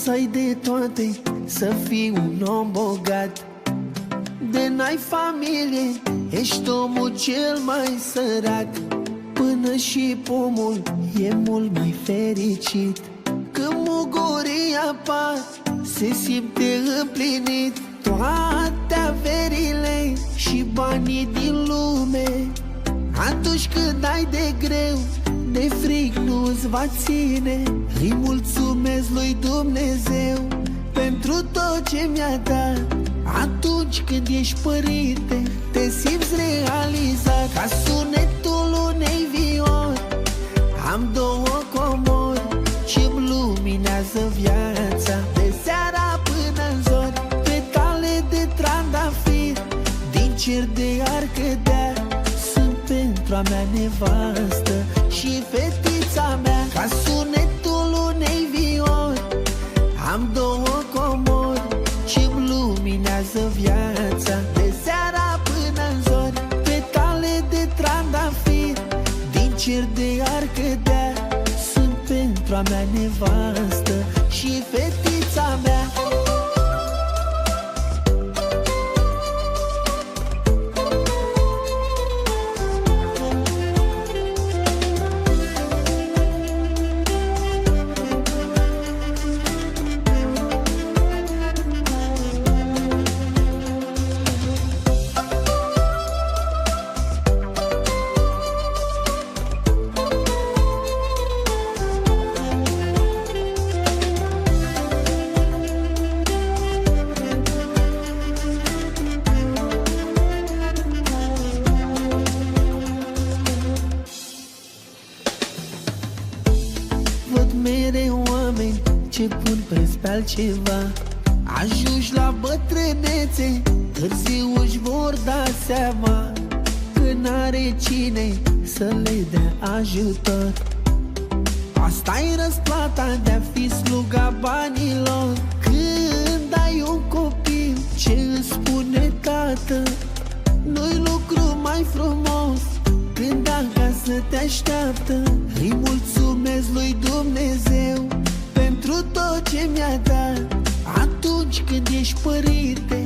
să ai de toate, să fii un om bogat. De n-ai familie, ești omul cel mai sărac. Până și pomul e mult mai fericit. Când mugurii apar, se simte împlinit. Toate averile și banii din lume, atunci când ai de greu, de fric nu-ți va ține. Îi mulțumesc lui Dumnezeu pentru tot ce mi-a dat. Atunci când ești părinte, te simți realizat. Ca sunetul unei violi, am două comori ce-mi luminează viața. De seara până în zori, petale de trandafir din cer de ar cădea, sunt pentru a mea nevastă și fetița mea. Ca sunetul unei violi, am două comori ce-mi luminează viața. De seara până în zori, petale de trandafir din cer de ar cădea, sunt pentru a mea nevastă și fetița mea. Mereu oameni ce pun preț pe altceva. Ajungi la bătrânețe, târziu își vor da seama că n-are cine să le dea ajutor. Asta-i răsplata de-a fi sluga banilor. Când ai un copil ce îți spune tată, nu-i lucru mai frumos când acasă te așteaptă. Îi mulțumesc lui Dumnezeu pentru tot ce mi-a dat. Atunci când ești părinte,